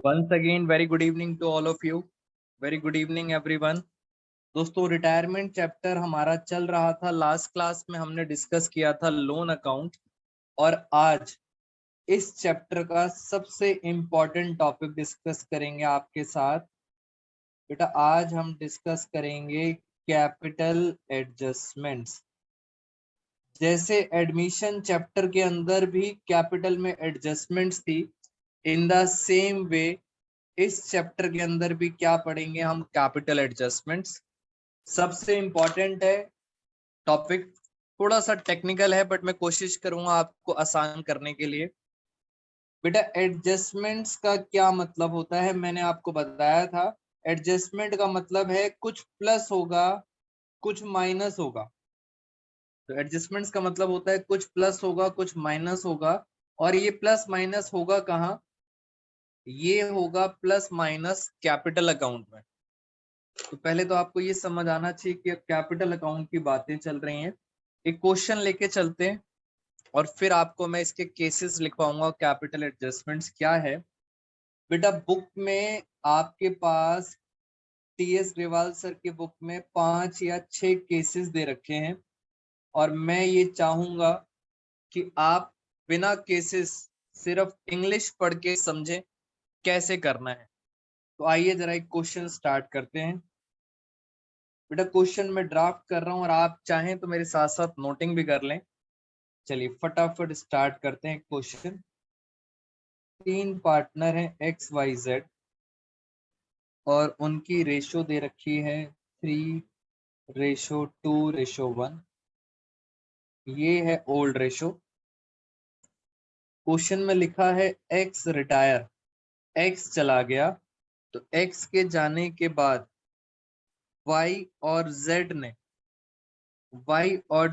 Once again, very good evening to all of you. Very good evening everyone. दोस्तों retirement chapter हमारा चल रहा था। लास्ट क्लास में हमने डिस्कस किया था लोन अकाउंट, और आज इस चैप्टर का सबसे इम्पोर्टेंट टॉपिक डिस्कस करेंगे आपके साथ। बेटा आज हम डिस्कस करेंगे कैपिटल एडजस्टमेंट्स। जैसे एडमिशन चैप्टर के अंदर भी कैपिटल में एडजस्टमेंट्स थी, इन द सेम वे इस चैप्टर के अंदर भी क्या पढ़ेंगे हम, कैपिटल एडजस्टमेंट्स। सबसे इंपॉर्टेंट है टॉपिक, थोड़ा सा टेक्निकल है बट मैं कोशिश करूंगा आपको आसान करने के लिए। बेटा एडजस्टमेंट्स का क्या मतलब होता है, मैंने आपको बताया था। एडजस्टमेंट का मतलब है कुछ प्लस होगा कुछ माइनस होगा। तो एडजस्टमेंट्स का मतलब होता है कुछ प्लस होगा कुछ माइनस होगा। और ये प्लस माइनस होगा कहाँ, ये होगा प्लस माइनस कैपिटल अकाउंट में। तो पहले तो आपको ये समझ आना चाहिए कि कैपिटल अकाउंट की बातें चल रही हैं। एक क्वेश्चन लेके चलते हैं और फिर आपको मैं इसके केसेस लिखवाऊंगा कैपिटल एडजस्टमेंट्स क्या है। बेटा बुक में आपके पास टीएस ग्रेवाल सर के बुक में 5 या 6 केसेस दे रखे हैं, और मैं ये चाहूंगा कि आप बिना केसेस सिर्फ इंग्लिश पढ़ के समझें कैसे करना है। तो आइए जरा एक क्वेश्चन स्टार्ट करते हैं। बेटा क्वेश्चन में ड्राफ्ट कर रहा हूं और आप चाहें तो मेरे साथ साथ नोटिंग भी कर लें। चलिए फटाफट स्टार्ट करते हैं क्वेश्चन। 3 पार्टनर हैं XYZ और उनकी रेशो दे रखी है 3:2:1। ये है ओल्ड रेशो। क्वेश्चन में लिखा है X रिटायर, X चला गया, तो X के जाने के बाद Y और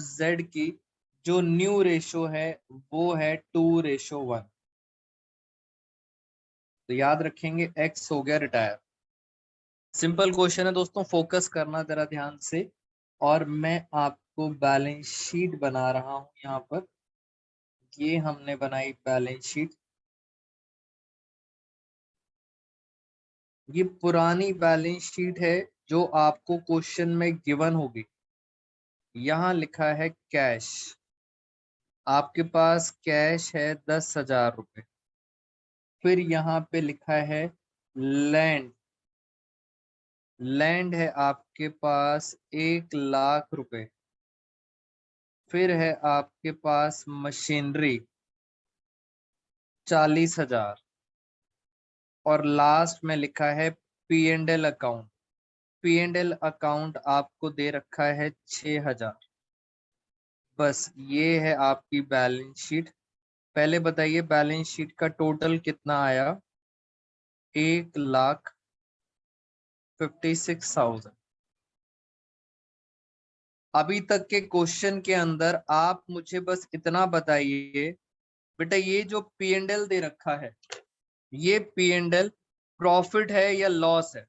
Z की जो न्यू रेशो है वो है 2:1। तो याद रखेंगे X हो गया रिटायर। सिंपल क्वेश्चन है दोस्तों, फोकस करना जरा ध्यान से। और मैं आपको बैलेंस शीट बना रहा हूं यहाँ पर। ये हमने बनाई बैलेंस शीट। ये पुरानी बैलेंस शीट है जो आपको क्वेश्चन में गिवन होगी। यहाँ लिखा है कैश, आपके पास कैश है 10,000 रुपए। फिर यहाँ पे लिखा है लैंड, लैंड है आपके पास 1,00,000 रुपए। फिर है आपके पास मशीनरी 40,000। और लास्ट में लिखा है P&L अकाउंट। P&L अकाउंट आपको दे रखा है 6,000। बस ये है आपकी बैलेंस शीट। पहले बताइए बैलेंस शीट का टोटल कितना आया, 1,56,000। अभी तक के क्वेश्चन के अंदर आप मुझे बस इतना बताइए, बेटा ये जो P&L दे रखा है ये P&L प्रॉफिट है या लॉस है,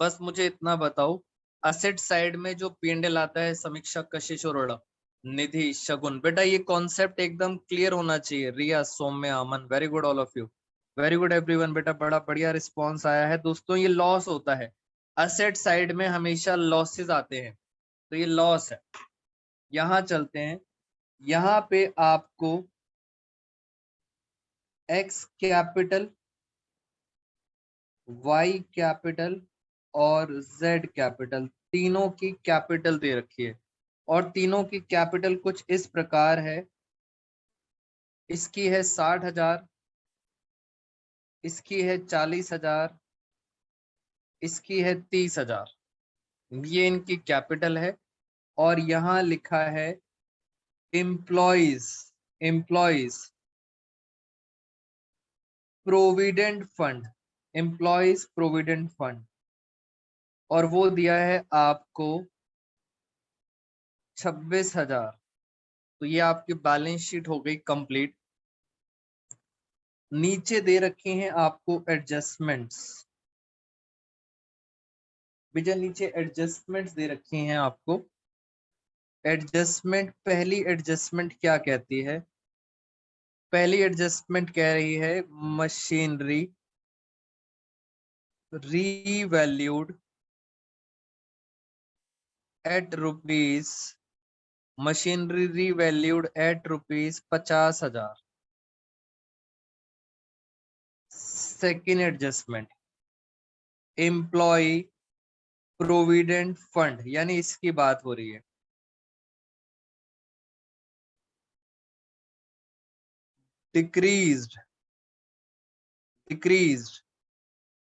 बस मुझे इतना बताओ। असेट साइड में जो P&L आता है, समीक्षा, कशिश, अरोड़ा, निधि, शगुन, बेटा ये कॉन्सेप्ट एकदम क्लियर होना चाहिए। Riya, Saumya, Aman, very good all of you, very good everyone. बेटा बड़ा बढ़िया रिस्पॉन्स आया है। दोस्तों ये लॉस होता है, असेट साइड में हमेशा लॉसेस आते हैं, तो ये लॉस है। यहाँ चलते हैं, यहाँ पे आपको एक्स कैपिटल, वाई कैपिटल और जेड कैपिटल, तीनों की कैपिटल दे रखी है। और तीनों की कैपिटल कुछ इस प्रकार है। इसकी है 60,000, इसकी है 40,000, इसकी है 30,000। ये इनकी कैपिटल है। और यहाँ लिखा है employees, employees provident fund, employees provident fund, और वो दिया है आपको 26,000। तो ये आपकी बैलेंस शीट हो गई कंप्लीट। नीचे दे रखे हैं आपको एडजस्टमेंट्स। भैया नीचे एडजस्टमेंट्स दे रखी हैं आपको। एडजस्टमेंट, पहली एडजस्टमेंट क्या कहती है, पहली एडजस्टमेंट कह रही है machinery revalued at rupees, machinery revalued at rupees 50,000. Second adjustment, employ provident fund, यानी इसकी बात हो रही है। डिक्रीज्ड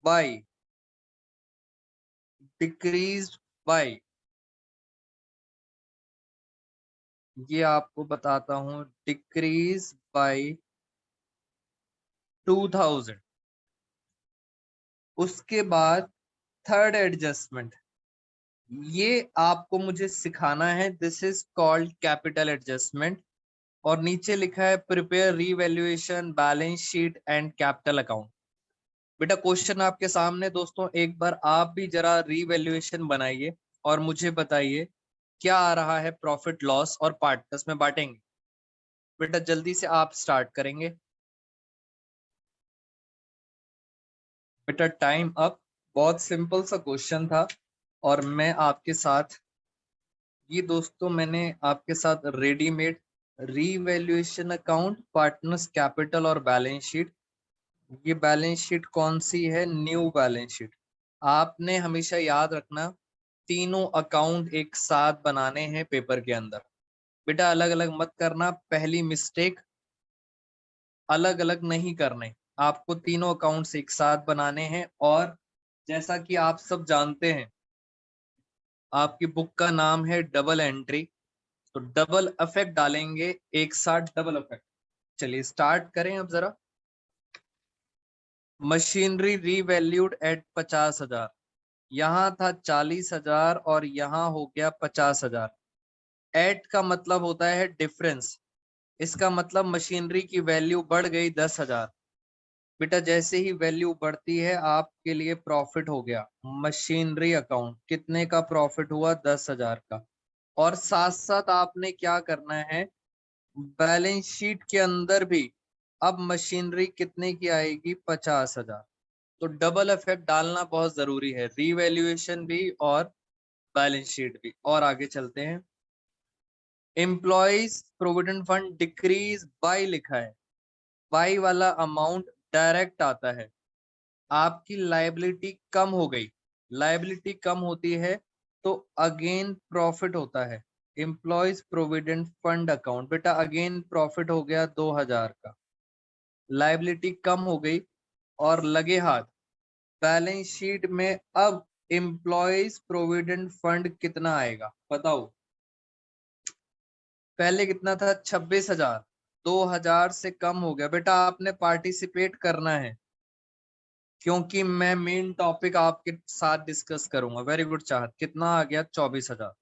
बाय, ये आपको बताता हूं, डिक्रीज बाय 2000। उसके बाद थर्ड एडजस्टमेंट, ये आपको मुझे सिखाना है, this is called capital adjustment. और नीचे लिखा है prepare revaluation balance sheet and capital account. बेटा क्वेश्चन आपके सामने दोस्तों, एक बार आप भी जरा रीवैल्यूएशन बनाइए और मुझे बताइए क्या आ रहा है, प्रॉफिट लॉस और पार्टनर्स में बांटेंगे। बेटा जल्दी से आप स्टार्ट करेंगे। बेटा टाइम अप। बहुत सिंपल सा क्वेश्चन था और मैं आपके साथ, ये दोस्तों मैंने आपके साथ readymade revaluation account, partners capital और बैलेंस शीट, ये बैलेंस शीट कौन सी है, न्यू बैलेंस शीट। आपने हमेशा याद रखना, तीनों अकाउंट एक साथ बनाने हैं पेपर के अंदर। बेटा अलग अलग मत करना, पहली मिस्टेक, अलग अलग नहीं करने, आपको तीनों अकाउंट्स एक साथ बनाने हैं। और जैसा कि आप सब जानते हैं, आपकी बुक का नाम है डबल एंट्री, तो डबल इफेक्ट डालेंगे, एक साथ डबल इफेक्ट। चलिए स्टार्ट करें अब जरा। मशीनरी रीवैल्यूड एट 50,000, यहाँ था 40,000 और यहाँ हो गया 50,000। एट का मतलब होता है डिफरेंस, इसका मतलब मशीनरी की वैल्यू बढ़ गई 10,000। बेटा जैसे ही वैल्यू बढ़ती है आपके लिए प्रॉफिट हो गया। मशीनरी अकाउंट कितने का प्रॉफिट हुआ, 10,000 का। और साथ साथ आपने क्या करना है, बैलेंस शीट के अंदर भी अब मशीनरी कितने की आएगी, 50,000। तो डबल इफेक्ट डालना बहुत जरूरी है, रीवैल्यूएशन भी और बैलेंस शीट भी। और आगे चलते हैं। Employees provident fund decrease by लिखा है, बाय वाला अमाउंट डायरेक्ट आता है, आपकी लायबिलिटी कम हो गई। लायबिलिटी कम होती है तो अगेन प्रॉफिट होता है। एम्प्लॉयज प्रोविडेंट फंड अकाउंट, बेटा अगेन प्रॉफिट हो गया 2,000 का, लायबिलिटी कम हो गई। और लगे हाथ बैलेंस शीट में अब एम्प्लॉयज प्रोविडेंट फंड कितना आएगा बताओ। पहले कितना था, 26,000, 2,000 से कम हो गया। बेटा आपने पार्टिसिपेट करना है, क्योंकि मैं मेन टॉपिक आपके साथ डिस्कस करूंगा। वेरी गुड चाहत, कितना आ गया, 24,000।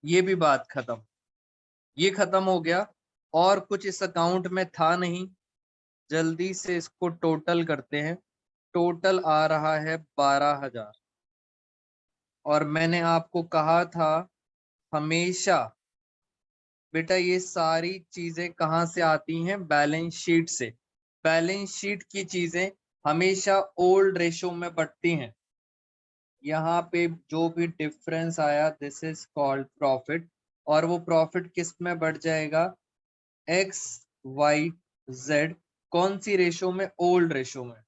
ये भी बात खत्म, ये खत्म हो गया। और कुछ इस अकाउंट में था नहीं, जल्दी से इसको टोटल करते हैं। टोटल आ रहा है 12,000। और मैंने आपको कहा था हमेशा, बेटा ये सारी चीजें कहाँ से आती हैं, बैलेंस शीट से। बैलेंस शीट की चीजें हमेशा ओल्ड रेशो में बढ़ती हैं। यहाँ पे जो भी डिफरेंस आया, दिस इज कॉल्ड प्रॉफिट। और वो प्रॉफिट किस में बढ़ जाएगा, एक्स वाई जेड, कौन सी रेशो में, ओल्ड रेशो में।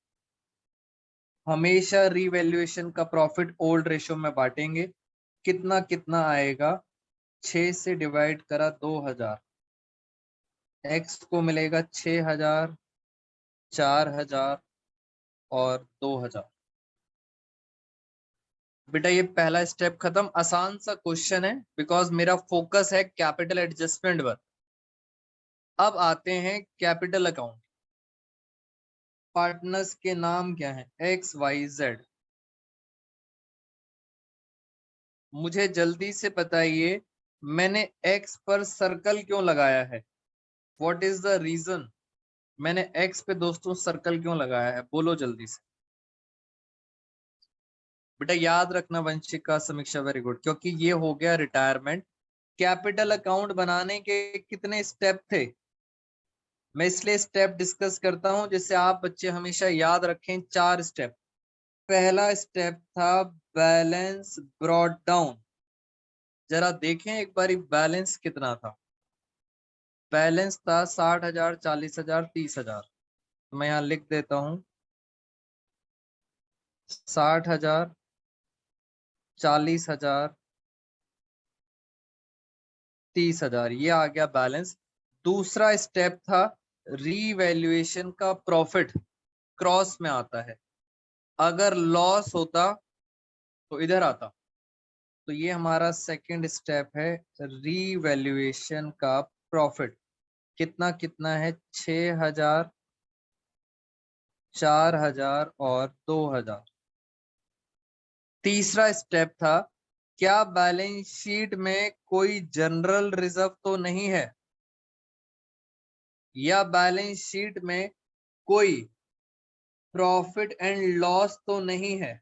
हमेशा रीवैल्यूएशन का प्रॉफिट ओल्ड रेशो में बांटेंगे। कितना कितना आएगा, 6 से डिवाइड करा 2,000, एक्स को मिलेगा 6,000, 4,000 और 2,000। बेटा ये पहला स्टेप खत्म, आसान सा क्वेश्चन है, बिकॉज मेरा फोकस है कैपिटल एडजस्टमेंट पर। अब आते हैं कैपिटल अकाउंट। पार्टनर्स के नाम क्या है, एक्स वाई जेड। मुझे जल्दी से बताइए, मैंने एक्स पर सर्कल क्यों लगाया है, व्हाट इज द रीजन। मैंने एक्स पे दोस्तों सर्कल क्यों लगाया है, बोलो जल्दी से। बेटा याद रखना वंशिका, समीक्षा, वेरी गुड, क्योंकि ये हो गया रिटायरमेंट। कैपिटल अकाउंट बनाने के कितने स्टेप थे, मैं इसलिए स्टेप डिस्कस करता हूं जिससे आप बच्चे हमेशा याद रखें। 4 स्टेप। पहला स्टेप था बैलेंस ब्रॉट डाउन। जरा देखें एक बारी बैलेंस कितना था। बैलेंस था 60,000, 40,000, 30,000। तो मैं यहाँ लिख देता हूं 60,000, 40,000, 30,000, ये आ गया बैलेंस। दूसरा स्टेप था रीवैल्यूएशन का प्रॉफिट क्रॉस में आता है। अगर लॉस होता तो इधर आता। तो ये हमारा सेकंड स्टेप है रीवैल्यूएशन का प्रॉफिट। कितना कितना है 6,000, 4,000 और 2,000। तीसरा स्टेप था क्या बैलेंस शीट में कोई जनरल रिजर्व तो नहीं है, या बैलेंस शीट में कोई प्रॉफिट एंड लॉस तो नहीं है।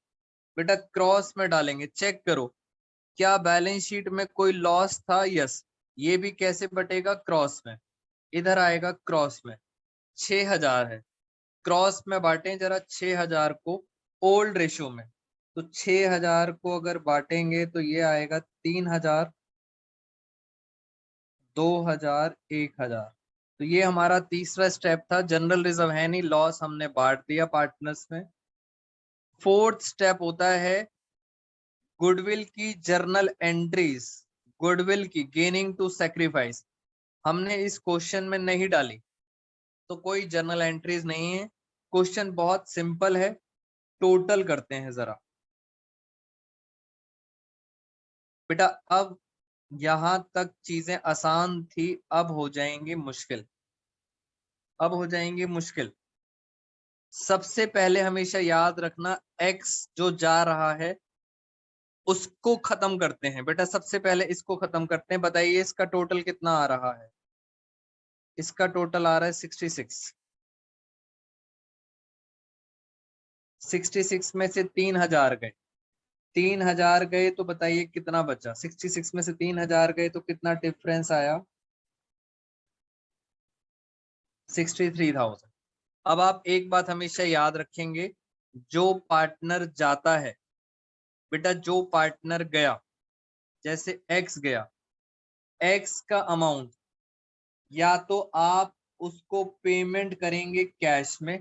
बेटा क्रॉस में डालेंगे, चेक करो क्या बैलेंस शीट में कोई लॉस था। यस। ये भी कैसे बटेगा, क्रॉस में। इधर आएगा क्रॉस में। 6,000 है, क्रॉस में बांटें जरा 6,000 को ओल्ड रेशो में। तो 6,000 को अगर बांटेंगे तो ये आएगा 3,000, 2,000, 1,000। तो ये हमारा तीसरा स्टेप था। जनरल रिजर्व है नहीं, लॉस हमने बांट दिया पार्टनर्स में। फोर्थ स्टेप होता है गुडविल की जर्नल एंट्रीज। गुडविल की गेनिंग टू सेक्रीफाइस हमने इस क्वेश्चन में नहीं डाली, तो कोई जर्नल एंट्रीज नहीं है। क्वेश्चन बहुत सिंपल है। टोटल करते हैं जरा बेटा। अब यहां तक चीजें आसान थी, अब हो जाएंगी मुश्किल। अब हो जाएंगी मुश्किल। सबसे पहले हमेशा याद रखना x जो जा रहा है उसको खत्म करते हैं। बेटा सबसे पहले इसको खत्म करते हैं। बताइए इसका टोटल कितना आ रहा है। इसका टोटल आ रहा है 66। 66 में से 3,000 गए। 3,000 गए तो बताइए कितना बचा। 66 में से 3,000 गए तो कितना डिफरेंस आया, 63,000। अब आप एक बात हमेशा याद रखेंगे, जो पार्टनर जाता है, बेटा जो पार्टनर गया, जैसे एक्स गया, एक्स का अमाउंट या तो आप उसको पेमेंट करेंगे कैश में।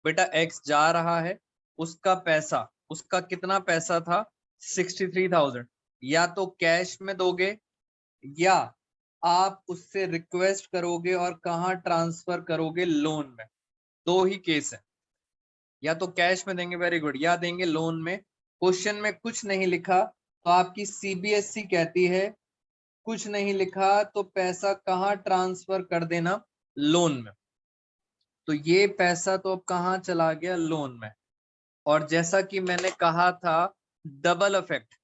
बेटा एक्स जा रहा है, उसका पैसा, उसका कितना पैसा था 63,000, या तो कैश में दोगे या आप उससे रिक्वेस्ट करोगे और कहाँ ट्रांसफर करोगे, लोन में। दो ही केस है, या तो कैश में देंगे, वेरी गुड, या देंगे लोन में। क्वेश्चन में कुछ नहीं लिखा तो आपकी सीबीएसई कहती है कुछ नहीं लिखा तो पैसा कहाँ ट्रांसफर कर देना, लोन में। तो ये पैसा तो अब कहाँ चला गया, लोन में। और जैसा कि मैंने कहा था डबल इफेक्ट,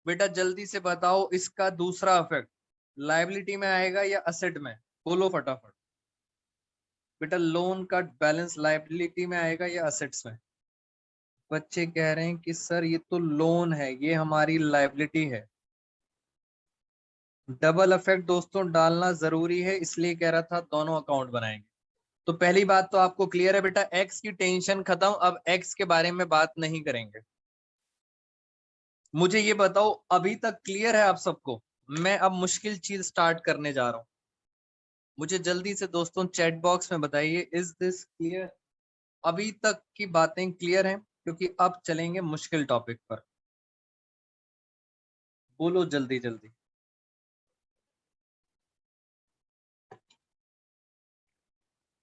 बेटा जल्दी से बताओ इसका दूसरा इफेक्ट लायबिलिटी में आएगा या असेट में, बोलो फटाफट। बेटा लोन का बैलेंस लायबिलिटी में आएगा या असेट्स में। बच्चे कह रहे हैं कि सर ये तो लोन है, ये हमारी लायबिलिटी है। डबल इफेक्ट दोस्तों डालना जरूरी है, इसलिए कह रहा था दोनों अकाउंट बनाएंगे। तो पहली बात तो आपको क्लियर है बेटा, एक्स की टेंशन खत्म, अब एक्स के बारे में बात नहीं करेंगे। मुझे ये बताओ अभी तक क्लियर है आप सबको। मैं अब मुश्किल चीज स्टार्ट करने जा रहा हूं। मुझे जल्दी से दोस्तों चैट बॉक्स में बताइए इज दिस क्लियर। अभी तक की बातें क्लियर हैं, क्योंकि अब चलेंगे मुश्किल टॉपिक पर। बोलो जल्दी जल्दी।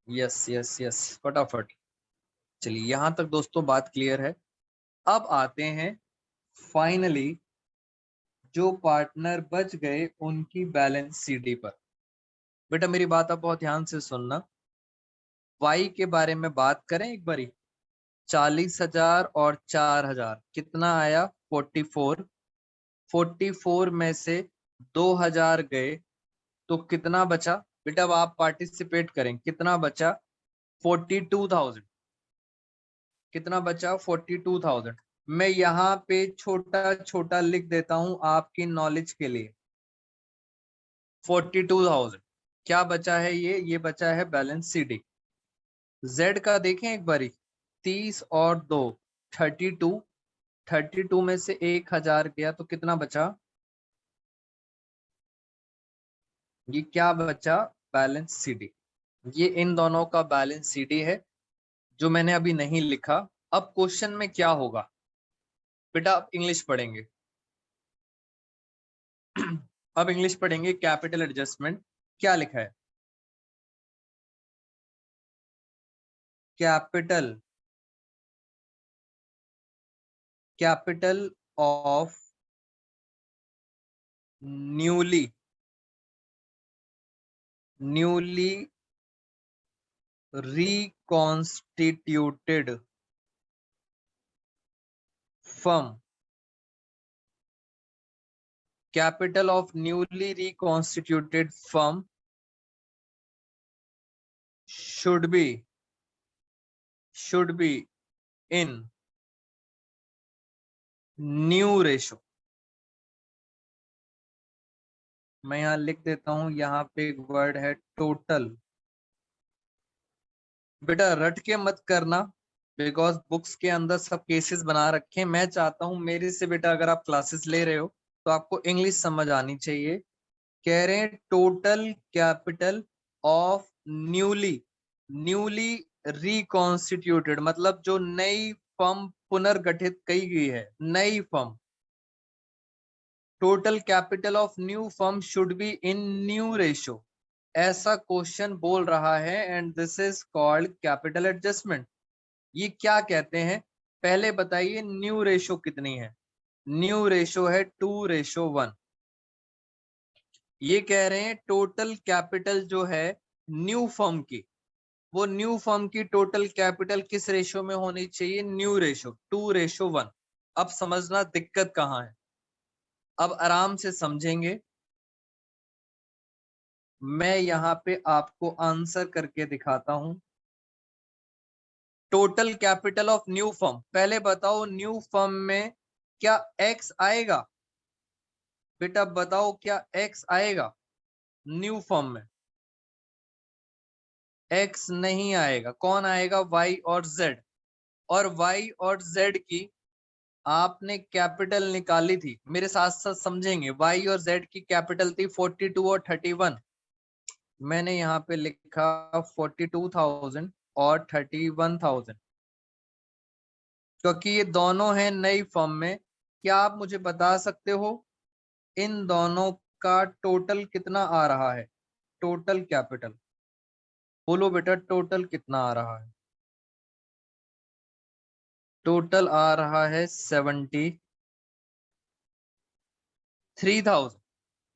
यस यस यस, फटाफट। चलिए यहां तक दोस्तों बात क्लियर है। अब आते हैं फाइनली जो पार्टनर बच गए उनकी बैलेंस सीडी पर। बेटा मेरी बात आप बहुत ध्यान से सुनना। वाई के बारे में बात करें एक बारी। 40,000 और 4,000 कितना आया, 44। 44 में से 2,000 गए तो कितना बचा। बेटा अब आप पार्टिसिपेट करें, कितना बचा 42,000। कितना बचा 42,000। मैं यहाँ पे छोटा छोटा लिख देता हूं आपकी नॉलेज के लिए। 42,000 क्या बचा है? ये बचा है बैलेंस CD। Z का देखें एक बारी, 30 और 2 32, 32 में से 1000 गया तो कितना बचा? ये क्या बचा? Balance CD। ये इन दोनों का बैलेंस CD है जो मैंने अभी नहीं लिखा। अब क्वेश्चन में क्या होगा बेटा? अब इंग्लिश पढ़ेंगे। अब इंग्लिश पढ़ेंगे। कैपिटल एडजस्टमेंट क्या लिखा है? Capital of newly reconstituted firm. Capital of newly reconstituted firm should be in new ratio. मैं यहां लिख देता हूं, यहाँ पे एक वर्ड है टोटल। बेटा रट के मत करना, बिकॉज बुक्स के अंदर सब केसेस बना रखे हैं। मैं चाहता हूं मेरे से बेटा अगर आप क्लासेस ले रहे हो तो आपको इंग्लिश समझ आनी चाहिए। कह रहे हैं total capital of newly reconstituted, मतलब जो नई फर्म पुनर्गठित की गई है, नई firm. Total capital of new firm should be in new ratio, ऐसा क्वेश्चन बोल रहा है। And this is called capital adjustment. ये क्या कहते हैं पहले बताइए? न्यू रेशो कितनी है? न्यू रेशो है 2:1। ये कह रहे हैं टोटल कैपिटल जो है न्यू फर्म की, वो न्यू फर्म की टोटल कैपिटल किस रेशो में होनी चाहिए? New ratio 2:1। अब समझना दिक्कत कहाँ है, अब आराम से समझेंगे। मैं यहाँ पे आपको आंसर करके दिखाता हूं। Total capital of new firm, पहले बताओ न्यू फर्म में क्या एक्स आएगा? बेटा बताओ क्या एक्स आएगा न्यू फर्म में? एक्स नहीं आएगा। कौन आएगा? वाई और जेड। और वाई और जेड की आपने कैपिटल निकाली थी, मेरे साथ साथ समझेंगे। वाई और जेड की कैपिटल थी 42 और 31। मैंने यहाँ पे लिखा 42,000 और 31,000, क्योंकि ये दोनों हैं नई फर्म में। क्या आप मुझे बता सकते हो इन दोनों का टोटल कितना आ रहा है? टोटल कैपिटल बोलो बेटा, टोटल कितना आ रहा है? टोटल आ रहा है 73,000।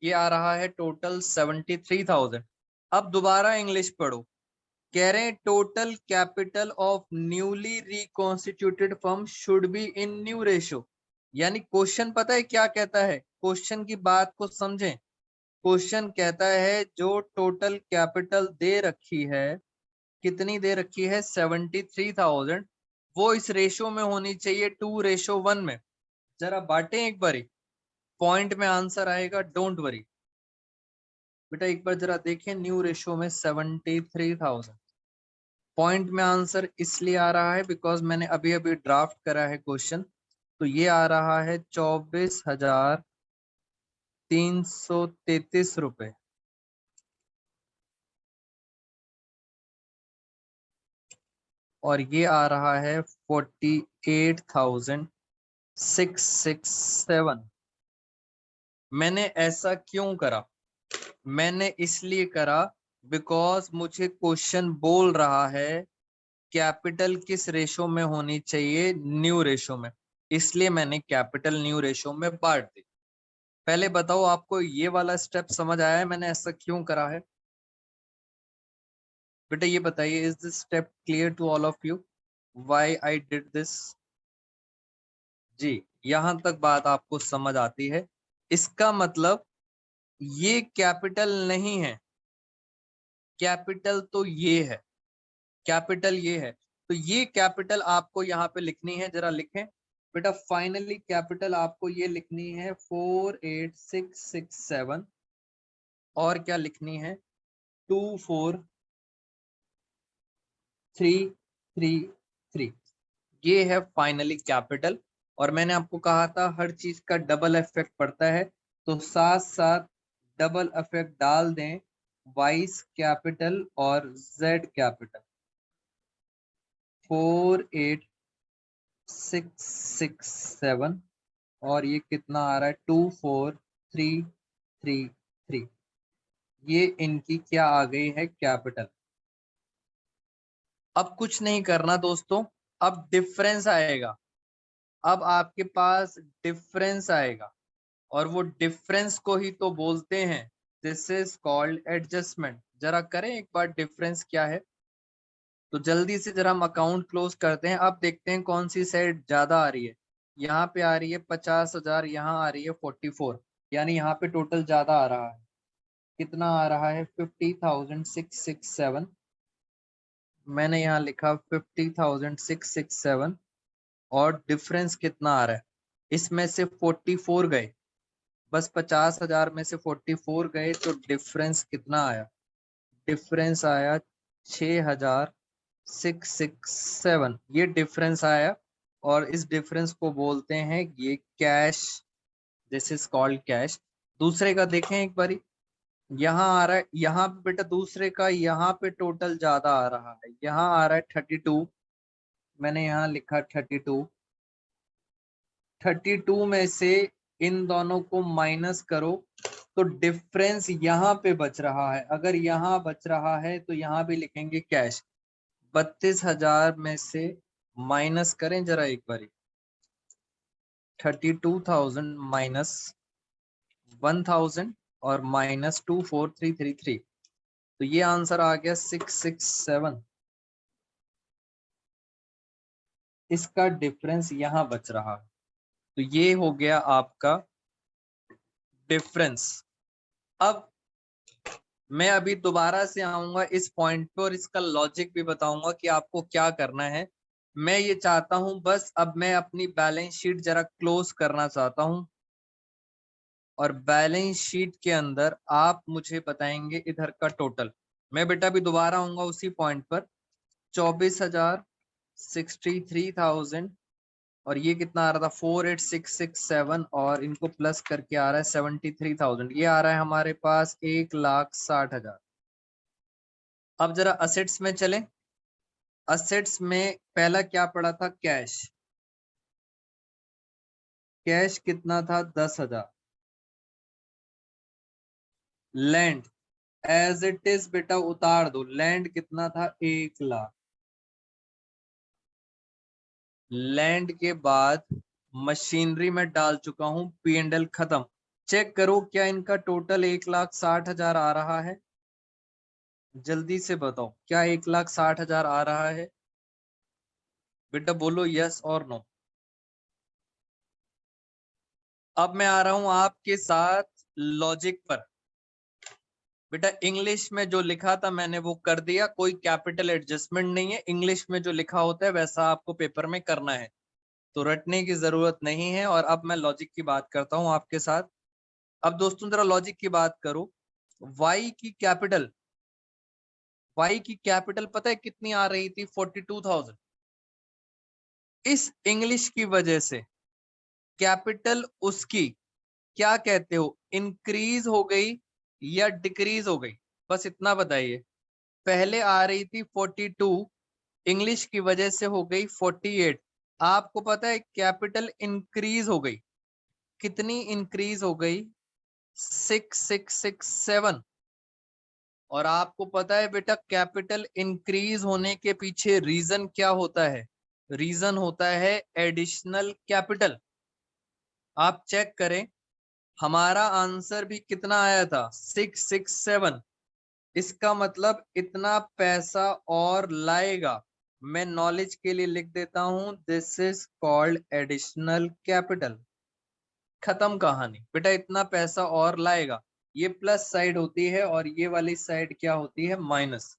ये आ रहा है टोटल 73,000। अब दोबारा इंग्लिश पढ़ो। कह रहे हैं total capital of newly reconstituted firm should be in new ratio. यानी क्वेश्चन पता है क्या कहता है? क्वेश्चन की बात को समझें। क्वेश्चन कहता है जो टोटल कैपिटल दे रखी है, कितनी दे रखी है? 73,000। वो इस रेशो में होनी चाहिए 2:1 में। जरा बांटे एक बारी, पॉइंट में आंसर आएगा, डोंट वरी। बेटा एक बार जरा देखें, न्यू रेशो में 73,000 पॉइंट में आंसर इसलिए आ रहा है बिकॉज मैंने अभी अभी ड्राफ्ट करा है क्वेश्चन। तो ये आ रहा है 24,333 रुपए। और ये आ रहा है 48,667। मैंने ऐसा क्यों करा? मैंने इसलिए करा बिकॉज मुझे क्वेश्चन बोल रहा है कैपिटल किस रेशो में होनी चाहिए? न्यू रेशो में। इसलिए मैंने कैपिटल न्यू रेशो में बांट दी। पहले बताओ आपको ये वाला स्टेप समझ आया है मैंने ऐसा क्यों करा है? बेटा ये बताइए, is this step clear to all of you why I did this? जी, यहां तक बात आपको समझ आती है। इसका मतलब ये कैपिटल नहीं है, कैपिटल तो ये है, कैपिटल ये है। तो ये कैपिटल आपको यहाँ पे लिखनी है, जरा लिखें बेटा। फाइनली कैपिटल आपको ये लिखनी है 48,667। और क्या लिखनी है? 24,333। ये है फाइनली कैपिटल। और मैंने आपको कहा था हर चीज का डबल इफेक्ट पड़ता है, तो साथ साथ डबल इफेक्ट डाल दें वाइस कैपिटल और जेड कैपिटल। 48667 और ये कितना आ रहा है 24333। ये इनकी क्या आ गई है कैपिटल। अब कुछ नहीं करना दोस्तों, अब डिफरेंस आएगा। अब आपके पास डिफरेंस आएगा और वो डिफरेंस को ही तो बोलते हैं दिस इज कॉल्ड एडजस्टमेंट। जरा करें एक बार डिफरेंस क्या है। तो जल्दी से जरा हम अकाउंट क्लोज करते हैं। अब देखते हैं कौन सी साइड ज्यादा आ रही है। यहाँ पे आ रही है 50,000, यहाँ आ रही है 44, यानी यहाँ पे टोटल ज्यादा आ रहा है। कितना आ रहा है 50,667। मैंने यहाँ लिखा 50,667 और डिफरेंस कितना आ रहा है, इसमें से 44 गए, बस 50,000 में से 44 गए, तो डिफरेंस कितना आया, डिफरेंस आया 6,667। ये डिफरेंस आया और इस डिफरेंस को बोलते हैं ये cash, this is called cash. दूसरे का देखें एक बारी, यहाँ आ रहा है, यहाँ पे बेटा दूसरे का यहाँ पे टोटल ज्यादा आ रहा है, यहाँ आ रहा है 32। मैंने यहाँ लिखा 32। 32 में से इन दोनों को माइनस करो तो डिफरेंस यहाँ पे बच रहा है। अगर यहाँ बच रहा है तो यहाँ भी लिखेंगे कैश। 32,000 में से माइनस करें जरा एक बारी, 32,000 माइनस 1,000 और माइनस 24333, तो ये आंसर आ गया 667। इसका डिफरेंस यहाँ बच रहा है, तो ये हो गया आपका डिफरेंस। अब मैं अभी दोबारा से आऊंगा इस पॉइंट पे और इसका लॉजिक भी बताऊंगा कि आपको क्या करना है। मैं ये चाहता हूं बस अब मैं अपनी बैलेंस शीट जरा क्लोज करना चाहता हूं और बैलेंस शीट के अंदर आप मुझे बताएंगे इधर का टोटल। मैं बेटा भी दोबारा आऊंगा उसी पॉइंट पर। 24,000, 63,000 और ये कितना आ रहा था 48,667 और इनको प्लस करके आ रहा है 73,000। ये आ रहा है हमारे पास 1,60,000। अब जरा असेट्स में चलें। असेट्स में पहला क्या पड़ा था, कैश। कैश कितना था 10,000। लैंड एज इट इज बेटा उतार दो, लैंड कितना था 1,00,000। लैंड के बाद मशीनरी में डाल चुका हूं, P&L खत्म। चेक करो क्या इनका टोटल 1,60,000 आ रहा है, जल्दी से बताओ क्या 1,60,000 आ रहा है बेटा, बोलो यस और नो। अब मैं आ रहा हूं आपके साथ लॉजिक पर। बेटा इंग्लिश में जो लिखा था मैंने वो कर दिया, कोई कैपिटल एडजस्टमेंट नहीं है। इंग्लिश में जो लिखा होता है वैसा आपको पेपर में करना है, तो रटने की जरूरत नहीं है। और अब मैं लॉजिक की बात करता हूं आपके साथ। अब दोस्तों जरा लॉजिक की बात करो। वाई की कैपिटल, वाई की कैपिटल पता है कितनी आ रही थी 42,000। इस इंग्लिश की वजह से कैपिटल उसकी क्या कहते हो, इंक्रीज हो गई या डिक्रीज हो गई, बस इतना बताइए। पहले आ रही थी 42, इंग्लिश की वजह से हो गई 48। आपको पता है कैपिटल इंक्रीज हो गई, कितनी इंक्रीज हो गई 6,667। और आपको पता है बेटा कैपिटल इंक्रीज होने के पीछे रीजन क्या होता है, रीजन होता है एडिशनल कैपिटल। आप चेक करें हमारा आंसर भी कितना आया था 667। इसका मतलब इतना पैसा और लाएगा। मैं नॉलेज के लिए लिख देता हूं this is called additional capital. खत्म कहानी बेटा, इतना पैसा और लाएगा। ये प्लस साइड होती है और ये वाली साइड क्या होती है, माइनस।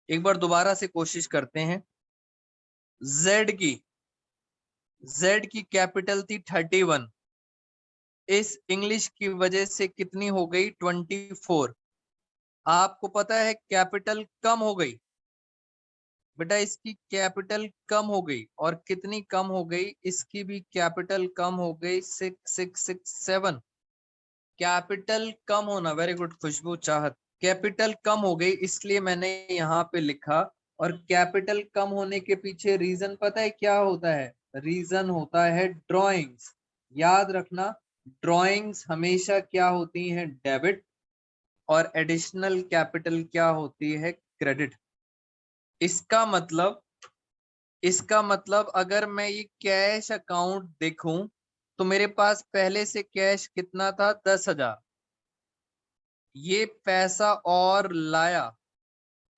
एक बार दोबारा से कोशिश करते हैं। जेड की, जेड की कैपिटल थी 31, इस इंग्लिश की वजह से कितनी हो गई 24। आपको पता है कैपिटल कम हो गई बेटा, इसकी कैपिटल कम हो गई। और कितनी कम हो गई? इसकी भी कैपिटल कम हो गई 6667। कैपिटल कम होना, वेरी गुड खुशबू चाहत। कैपिटल कम हो गई इसलिए मैंने यहाँ पे लिखा। और कैपिटल कम होने के पीछे रीजन पता है क्या होता है? रीजन होता है ड्रॉइंग्स। याद रखना, ड्रॉइंग्स हमेशा क्या होती हैं? डेबिट। और एडिशनल कैपिटल क्या होती है? क्रेडिट। इसका मतलब अगर मैं ये कैश अकाउंट देखूं तो मेरे पास पहले से कैश कितना था? 10,000। ये पैसा और लाया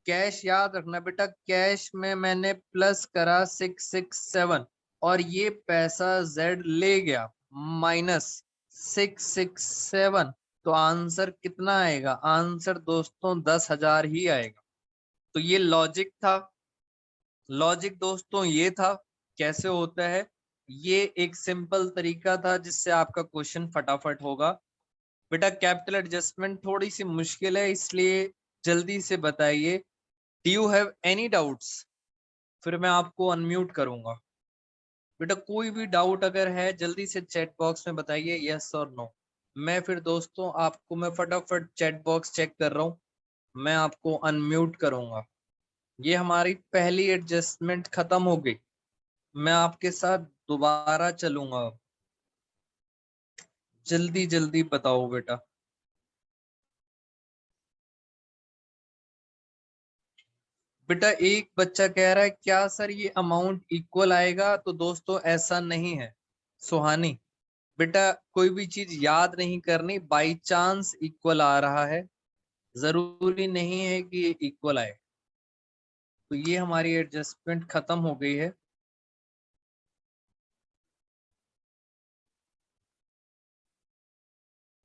कैश। याद रखना बेटा, कैश में मैंने प्लस करा 667 और ये पैसा जेड ले गया माइनस 667। तो आंसर कितना आएगा? आंसर दोस्तों 10,000 ही आएगा। तो ये लॉजिक था। लॉजिक दोस्तों ये था। कैसे होता है? ये एक सिंपल तरीका था जिससे आपका क्वेश्चन फटाफट होगा। बेटा कैपिटल एडजस्टमेंट थोड़ी सी मुश्किल है, इसलिए जल्दी से बताइए। Do you have any doubts? फिर मैं आपको अनम्यूट करूंगा। बेटा कोई भी डाउट अगर है जल्दी से चैट बॉक्स में बताइए, यस और नो। मैं फिर दोस्तों आपको, मैं फटाफट चैट बॉक्स चेक कर रहा हूँ, मैं आपको अनम्यूट करूंगा। ये हमारी पहली एडजस्टमेंट खत्म हो गई। मैं आपके साथ दोबारा चलूंगा। जल्दी जल्दी बताओ बेटा। बेटा एक बच्चा कह रहा है क्या सर ये अमाउंट इक्वल आएगा? तो दोस्तों ऐसा नहीं है सुहानी। बेटा कोई भी चीज याद नहीं करनी, बाई चांस इक्वल आ रहा है, जरूरी नहीं है कि ये इक्वल आए। तो ये हमारी एडजस्टमेंट खत्म हो गई है।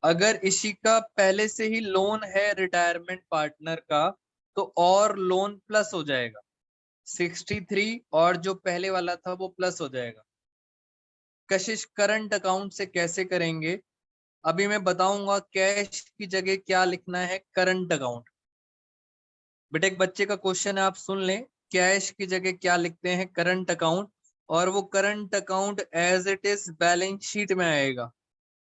अगर इसी का पहले से ही लोन है रिटायरमेंट पार्टनर का तो और लोन प्लस हो जाएगा 63, और जो पहले वाला था वो प्लस हो जाएगा। कशिश करंट अकाउंट से कैसे करेंगे अभी मैं बताऊंगा। कैश की जगह क्या लिखना है? Current account. बेटा एक बच्चे का क्वेश्चन है, आप सुन लें। कैश की जगह क्या लिखते हैं? Current account. और वो current account as it is balance sheet में आएगा।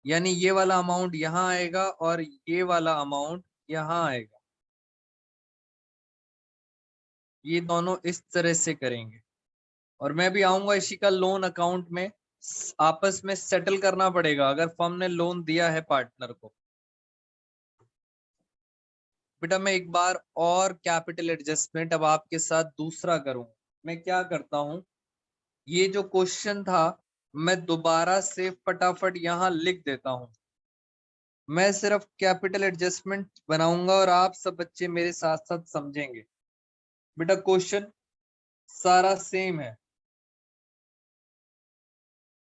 यानी ये वाला अमाउंट यहाँ आएगा और ये वाला अमाउंट यहाँ आएगा। ये दोनों इस तरह से करेंगे। और मैं भी आऊंगा इसी का लोन अकाउंट में। आपस में सेटल करना पड़ेगा अगर फर्म ने लोन दिया है पार्टनर को। बेटा मैं एक बार और कैपिटल एडजस्टमेंट अब आपके साथ दूसरा करूं। मैं क्या करता हूं, ये जो क्वेश्चन था मैं दोबारा से फटाफट यहां लिख देता हूं। मैं सिर्फ कैपिटल एडजस्टमेंट बनाऊंगा और आप सब बच्चे मेरे साथ साथ समझेंगे। बेटा क्वेश्चन सारा सेम है।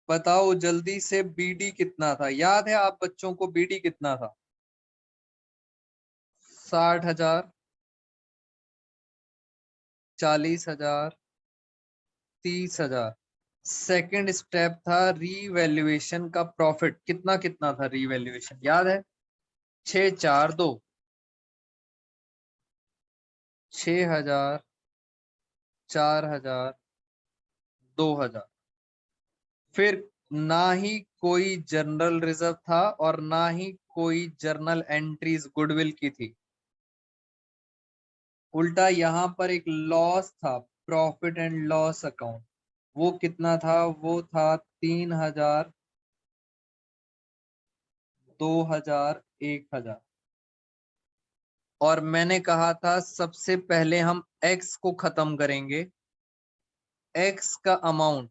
बताओ जल्दी से बीडी कितना था? याद है आप बच्चों को बीडी कितना था? 60,000, 40,000, 30,000। सेकंड स्टेप था रीवैल्यूएशन का प्रॉफिट। कितना कितना था रीवैल्यूएशन? याद है? 642, 6,000, 4,000, 2,000। फिर ना ही कोई जनरल रिजर्व था और ना ही कोई जर्नल एंट्रीज गुडविल की थी। उल्टा यहाँ पर एक लॉस था, प्रॉफिट एंड लॉस अकाउंट। वो कितना था? वो था 3,000, 2,000, 1,000। और मैंने कहा था सबसे पहले हम एक्स को खत्म करेंगे। एक्स का अमाउंट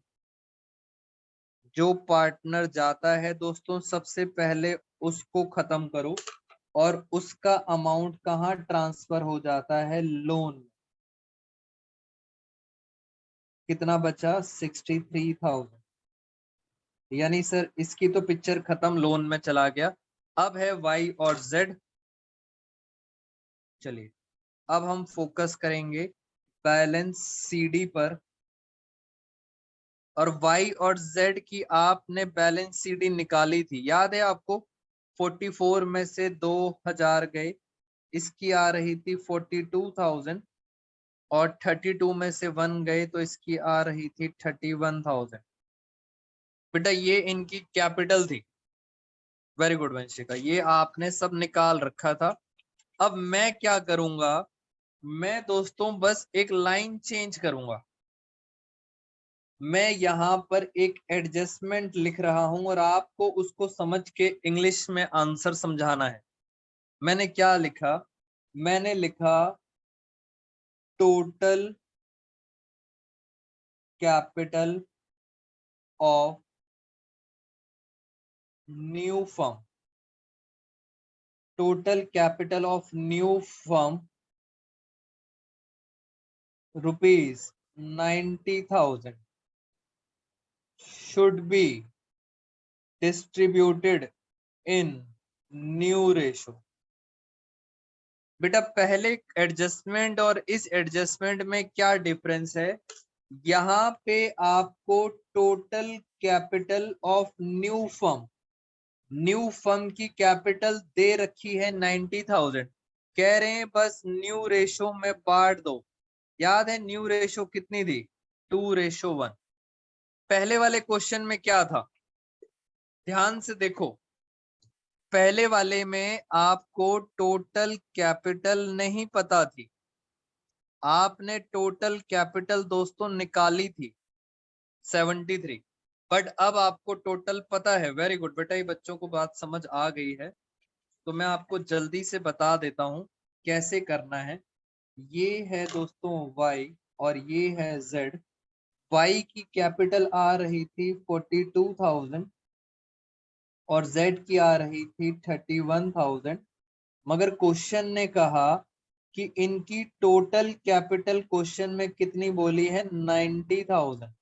जो पार्टनर जाता है दोस्तों सबसे पहले उसको खत्म करो। और उसका अमाउंट कहाँ ट्रांसफर हो जाता है? लोन। कितना बचा? 63,000। यानी सर इसकी तो पिक्चर खत्म, लोन में चला गया। अब है वाई और जेड। चलिए अब हम फोकस करेंगे बैलेंस सीडी पर। और वाई और जेड की आपने बैलेंस सीडी निकाली थी, याद है आपको? 44 में से 2,000 गए, इसकी आ रही थी 42,000 और 32 में से 1 गए तो इसकी आ रही थी 31,000। बेटा ये इनकी कैपिटल थी। वेरी गुड वंशिका, ये आपने सब निकाल रखा था। अब मैं क्या करूंगा, मैं दोस्तों बस एक लाइन चेंज करूंगा। मैं यहाँ पर एक एडजस्टमेंट लिख रहा हूं और आपको उसको समझ के इंग्लिश में आंसर समझाना है। मैंने क्या लिखा, मैंने लिखा total capital of new firm, total capital of new firm rupees 90,000 should be distributed in new ratio। बेटा पहले एडजस्टमेंट और इस एडजस्टमेंट में क्या डिफरेंस है, यहाँ पे आपको total capital of new firm की कैपिटल दे रखी है 90,000, कह रहे हैं बस न्यू रेशो में बांट दो। याद है न्यू रेशो कितनी थी, 2:1। पहले वाले क्वेश्चन में क्या था, ध्यान से देखो, पहले वाले में आपको टोटल कैपिटल नहीं पता थी, आपने टोटल कैपिटल दोस्तों निकाली थी 73, बट अब आपको टोटल पता है। वेरी गुड बेटा, ये बच्चों को बात समझ आ गई है, तो मैं आपको जल्दी से बता देता हूं कैसे करना है। ये है दोस्तों y और ये है z। y की कैपिटल आ रही थी 42,000 और z की आ रही थी 31,000, मगर क्वेश्चन ने कहा कि इनकी टोटल कैपिटल क्वेश्चन में कितनी बोली है, 90,000,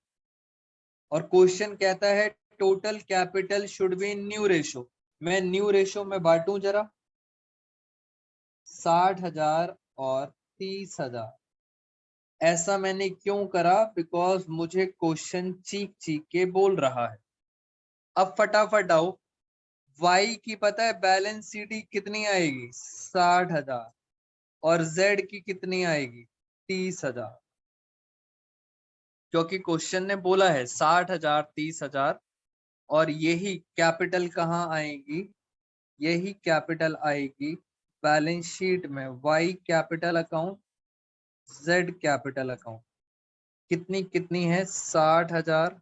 और क्वेश्चन कहता है total capital should be new ratio. मैं न्यू रेशो में बांटू जरा, 60,000 और 30,000। ऐसा मैंने क्यों करा, बिकॉज मुझे क्वेश्चन चीख चीख के बोल रहा है। अब फटाफट आओ, y की पता है बैलेंस शीट कितनी आएगी, 60,000, और z की कितनी आएगी, 30,000, क्योंकि क्वेश्चन ने बोला है 60,000 30,000, और यही कैपिटल कहाँ आएगी, यही कैपिटल आएगी बैलेंस शीट में, y capital account, z capital account. कितनी कितनी है, 60,000।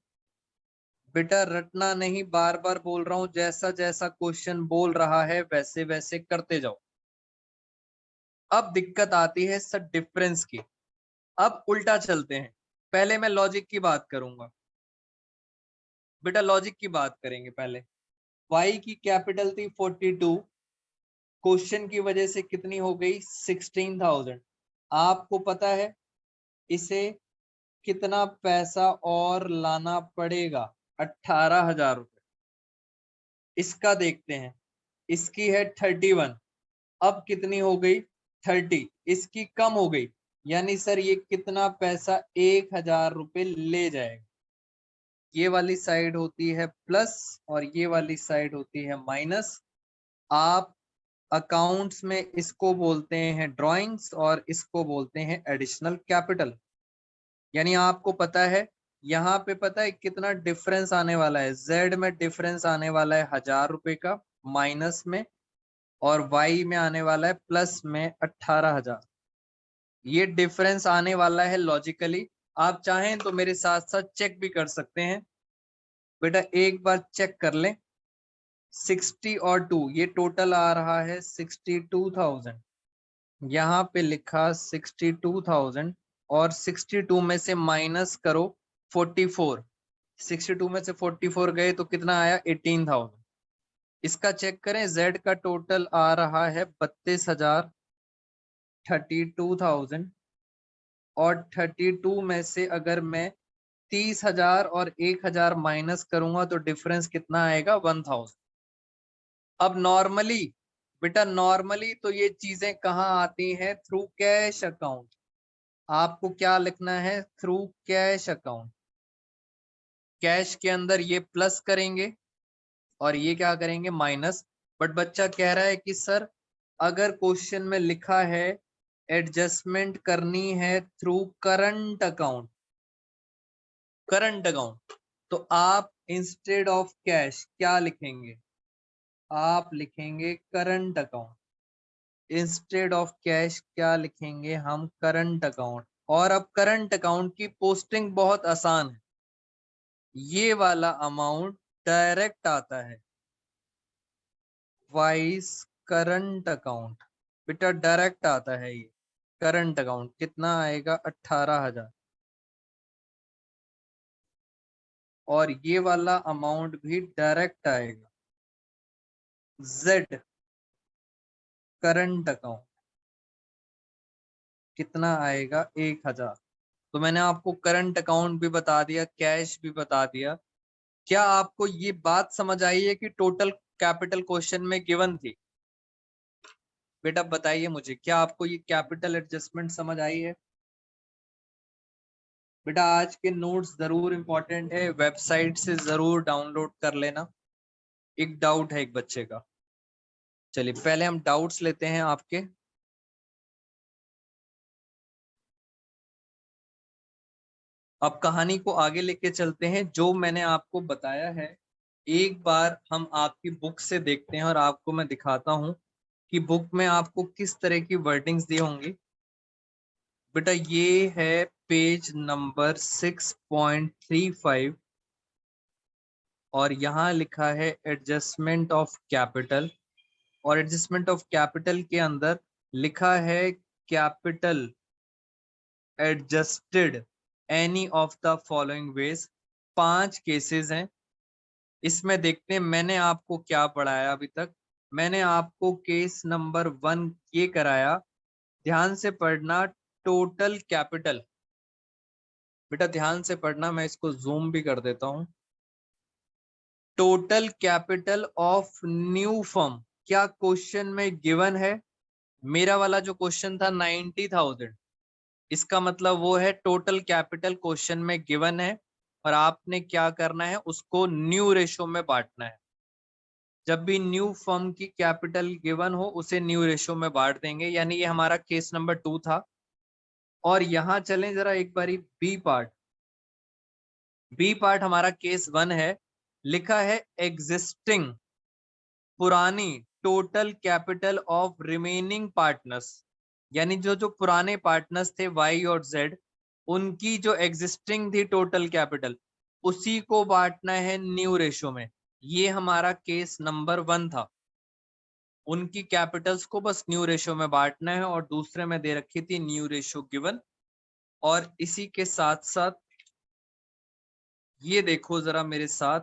बेटा रटना नहीं, बार बार बोल रहा हूं, जैसा जैसा क्वेश्चन बोल रहा है वैसे वैसे करते जाओ। अब दिक्कत आती है सर डिफरेंस की। अब उल्टा चलते हैं, पहले मैं लॉजिक की बात करूंगा। बेटा लॉजिक की बात करेंगे पहले। y की कैपिटल थी 42, क्वेश्चन की वजह से कितनी हो गई, 16,000। आपको पता है इसे कितना पैसा और लाना पड़ेगा, 18,000 रुपए। इसका देखते हैं, इसकी है 31, अब कितनी हो गई, 30, इसकी कम हो गई, यानी सर ये कितना पैसा, 1,000 रुपए ले जाएगा। ये वाली साइड होती है प्लस और ये वाली साइड होती है माइनस। आप अकाउंट्स में इसको बोलते हैं ड्राइंग्स और इसको बोलते हैं एडिशनल कैपिटल। यानी आपको पता है यहाँ पे पता है कितना डिफरेंस आने वाला है, z में डिफरेंस आने वाला है 1,000 रुपए का माइनस में, और y में आने वाला है प्लस में 18,000। ये डिफरेंस आने वाला है लॉजिकली। आप चाहें तो मेरे साथ साथ चेक भी कर सकते हैं। बेटा एक बार चेक कर लें, 60 और 2, ये टोटल आ रहा है 62,000। यहाँ पे लिखा 62,000 और 62 में से माइनस करो 44, 62 में से 44 गए तो कितना आया, 18,000। इसका चेक करें, z का टोटल आ रहा है 32,000, 32,000, और 32 में से अगर मैं 30,000 और 1,000 माइनस करूंगा तो डिफरेंस कितना आएगा, 1,000। अब नॉर्मली बेटा, नॉर्मली तो ये चीजें कहाँ आती हैं, थ्रू कैश अकाउंट। आपको क्या लिखना है, थ्रू कैश अकाउंट। कैश के अंदर ये प्लस करेंगे और ये क्या करेंगे, माइनस। बट बच्चा कह रहा है कि सर अगर क्वेश्चन में लिखा है एडजस्टमेंट करनी है थ्रू करंट अकाउंट, तो आप इंस्टेड ऑफ कैश क्या लिखेंगे? आप लिखेंगे current account. Instead of cash क्या लिखेंगे हम? Current account. और अब करंट अकाउंट की पोस्टिंग बहुत आसान है, ये वाला अमाउंट डायरेक्ट आता है वाइस करंट अकाउंट। बेटा डायरेक्ट आता है ये करंट अकाउंट। कितना आएगा? 18,000। और ये वाला अमाउंट भी डायरेक्ट आएगा जेड करंट अकाउंट। कितना आएगा? 1,000। तो मैंने आपको करंट अकाउंट भी बता दिया, कैश भी बता दिया। क्या आपको ये बात समझ आई है कि टोटल कैपिटल क्वेश्चन में गिवन थी? बेटा बताइए मुझे, क्या आपको ये कैपिटल एडजस्टमेंट समझ आई है? बेटा आज के नोट्स जरूर इंपॉर्टेंट है, वेबसाइट से जरूर डाउनलोड कर लेना। एक डाउट है एक बच्चे का, चलिए पहले हम डाउट्स लेते हैं आपके। अब कहानी को आगे लेके चलते हैं। जो मैंने आपको बताया है एक बार हम आपकी बुक से देखते हैं और आपको मैं दिखाता हूं कि बुक में आपको किस तरह की वर्डिंग्स दी होंगी। बेटा ये है पेज नंबर 6.35 और यहाँ लिखा है एडजस्टमेंट ऑफ कैपिटल। और एडजस्टमेंट ऑफ कैपिटल के अंदर लिखा है capital adjusted any of the following veg. 5 cases हैं इसमें। देखते हैं मैंने आपको क्या पढ़ाया अभी तक। मैंने आपको केस नंबर 1 ये कराया, ध्यान से पढ़ना, टोटल कैपिटल। बेटा ध्यान से पढ़ना, मैं इसको जूम भी कर देता हूं। Total capital of new firm क्या क्वेश्चन में गिवन है? मेरा वाला जो क्वेश्चन था 90,000, इसका मतलब वो है टोटल कैपिटल क्वेश्चन में गिवन है और आपने क्या करना है, उसको न्यू रेशो में बांटना है। जब भी न्यू फर्म की कैपिटल गिवन हो उसे न्यू रेशो में बांट देंगे, यानी ये हमारा केस नंबर 2 था। और यहां चलें जरा एक बारी बी पार्ट। बी पार्ट हमारा केस 1 है, लिखा है एग्जिस्टिंग पुरानी total capital of remaining partners, यानी जो जो पुराने पार्टनर्स थे वाई और जेड, उनकी जो एग्जिस्टिंग थी टोटल कैपिटल, उसी को बांटना है न्यू रेशो में। ये हमारा केस नंबर 1 था। उनकी कैपिटल्स को बस न्यू रेशो में बांटना है और दूसरे में दे रखी थी न्यू रेशो गिवन। और इसी के साथ साथ ये देखो जरा मेरे साथ,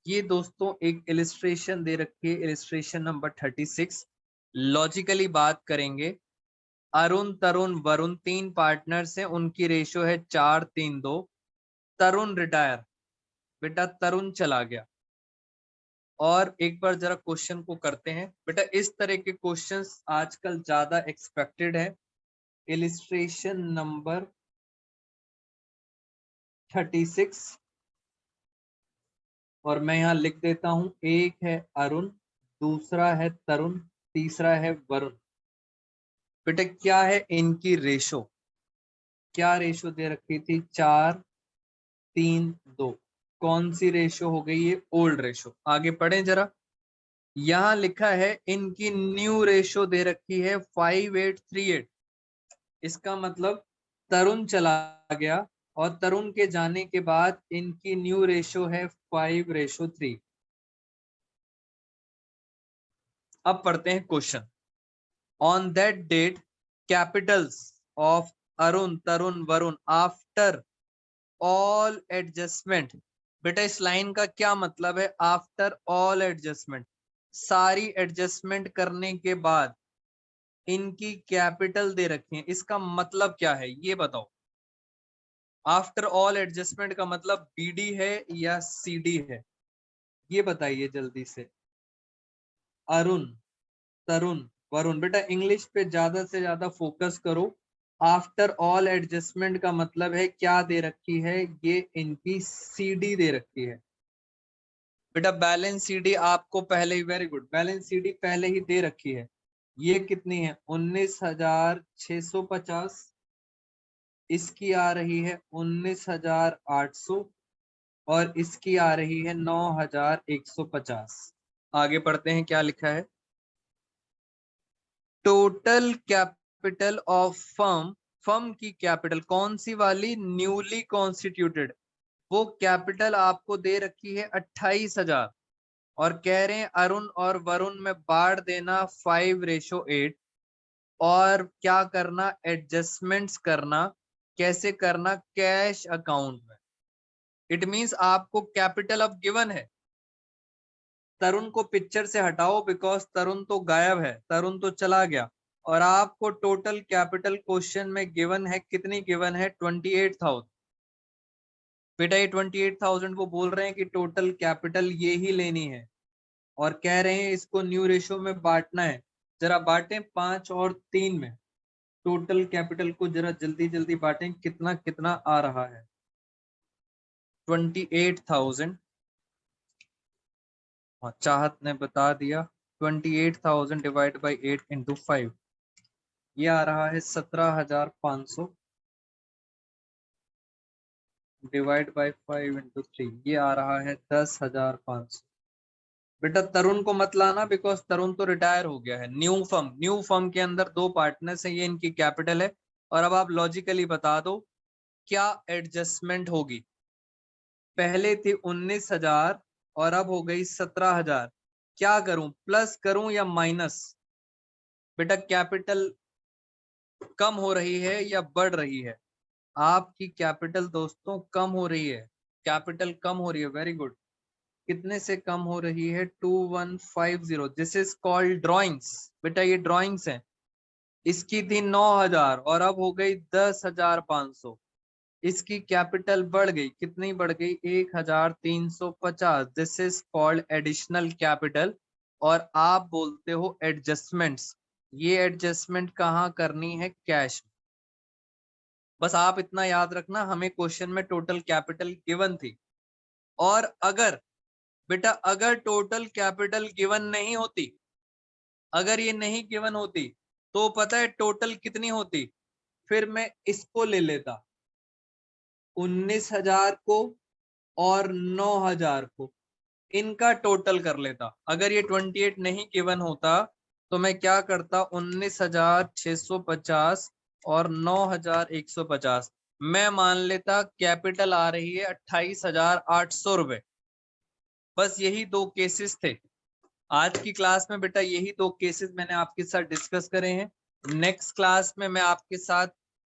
ये दोस्तों एक इलिस्ट्रेशन दे रखी है, इलिस्ट्रेशन नंबर 36। लॉजिकली बात करेंगे, अरुण तरुण वरुण 3 पार्टनर्स हैं, उनकी रेशो है 4-3-2। तरुण रिटायर, बेटा तरुण चला गया। और एक बार जरा क्वेश्चन को करते हैं। बेटा इस तरह के क्वेश्चंस आजकल ज्यादा एक्सपेक्टेड है। इलिस्ट्रेशन नंबर 36 और मैं यहाँ लिख देता हूं, एक है अरुण, दूसरा है तरुण, तीसरा है वरुण। बेटा क्या है इनकी रेशो? क्या रेशो दे रखी थी? 4-3-2। कौन सी रेशो हो गई? ये ओल्ड रेशो। आगे पढ़े जरा। यहाँ लिखा है इनकी न्यू रेशो दे रखी है 5-8-3-8। इसका मतलब तरुण चला गया और तरुण के जाने के बाद इनकी न्यू रेशो है 5:3। अब पढ़ते हैं question. On that date capitals of Arun Tarun Varun after all adjustment. बेटा इस लाइन का क्या मतलब है? आफ्टर ऑल एडजस्टमेंट, सारी एडजस्टमेंट करने के बाद इनकी कैपिटल दे रखी है। इसका मतलब क्या है ये बताओ। आफ्टर ऑल एडजस्टमेंट का मतलब बीडी है या सीडी है? ये बताइए जल्दी से। अरुण तरुण वरुण, बेटा इंग्लिश पे ज्यादा से ज्यादा फोकस करो। आफ्टर ऑल एडजस्टमेंट का मतलब है क्या दे रखी है? ये इनकी सीडी दे रखी है। बेटा बैलेंस सीडी आपको पहले ही, वेरी गुड, बैलेंस सीडी पहले ही दे रखी है। ये कितनी है 19,650, इसकी आ रही है 19,800 और इसकी आ रही है 9,150। आगे पढ़ते हैं क्या लिखा है। Total capital of firm, firm की कैपिटल कौन सी वाली, न्यूली कॉन्स्टिट्यूटेड, वो कैपिटल आपको दे रखी है 28,000 और कह रहे हैं अरुण और वरुण में बांट देना 5:8 और क्या करना, एडजस्टमेंट्स करना। कैसे करना, कैश अकाउंट में। इट मींस आपको कैपिटल अब गिवन है। तरुण को पिक्चर से हटाओ बिकॉज तरुण तो गायब है, तरुण तो चला गया। और आपको टोटल कैपिटल क्वेश्चन में गिवन है, कितनी गिवन है 28,000। बेटा ये 28,000 वो बोल रहे हैं कि टोटल कैपिटल ये ही लेनी है और कह रहे हैं इसको न्यू रेशो में बांटना है। जरा बांटें 5 और 3 में। टोटल कैपिटल को जरा जल्दी जल्दी बांटें, कितना कितना आ रहा है 28,000। चाहत ने बता दिया 28,000 डिवाइड बाई 8 इंटू 5, ये आ रहा है 17,500 डिवाइड बाई 5 इंटू 3, ये आ रहा है 10,500। बेटा तरुण को मत लाना बिकॉज तरुण तो रिटायर हो गया है। न्यू फर्म के अंदर दो पार्टनर्स है, ये इनकी कैपिटल है। और अब आप लॉजिकली बता दो क्या एडजस्टमेंट होगी। पहले थी 19,000 और अब हो गई 17,000। क्या करूं, प्लस करूं या माइनस। बेटा कैपिटल कम हो रही है या बढ़ रही है, आपकी कैपिटल दोस्तों कम हो रही है। कैपिटल कम हो रही है, वेरी गुड। कितने से कम हो रही है 2150। This is called drawings. बेटा ये ड्रॉइंग्स हैं। इसकी थी 9,000 और अब हो गई 10,500। इसकी कैपिटल बढ़ गई, कितनी बढ़ गई 1,350। This is called additional capital और आप बोलते हो एडजस्टमेंट्स। ये एडजस्टमेंट कहाँ करनी है, कैश। बस आप इतना याद रखना, हमें क्वेश्चन में टोटल कैपिटल गिवन थी। और अगर बेटा अगर टोटल कैपिटल गिवन नहीं होती, अगर ये नहीं गिवन होती तो पता है टोटल कितनी होती, फिर मैं इसको ले लेता 19,000 को और 9,000 को, इनका टोटल कर लेता। अगर ये 28 नहीं गिवन होता तो मैं क्या करता 19,650 और 9,150 मैं मान लेता कैपिटल आ रही है 28,800 रुपए। बस यही दो केसेस थे आज की क्लास में। बेटा यही दो केसेस मैंने आपके साथ डिस्कस करे हैं। नेक्स्ट क्लास में मैं आपके साथ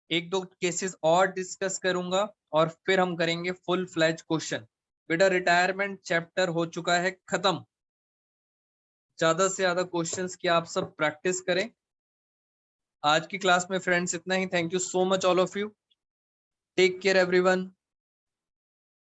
एक दो केसेस और डिस्कस करूंगा और फिर हम करेंगे फुल फ्लैज क्वेश्चन। बेटा रिटायरमेंट चैप्टर हो चुका है खत्म। ज्यादा से ज्यादा क्वेश्चंस की आप सब प्रैक्टिस करें। आज की क्लास में फ्रेंड्स इतना ही। Thank you so much all of you. Take care everyone.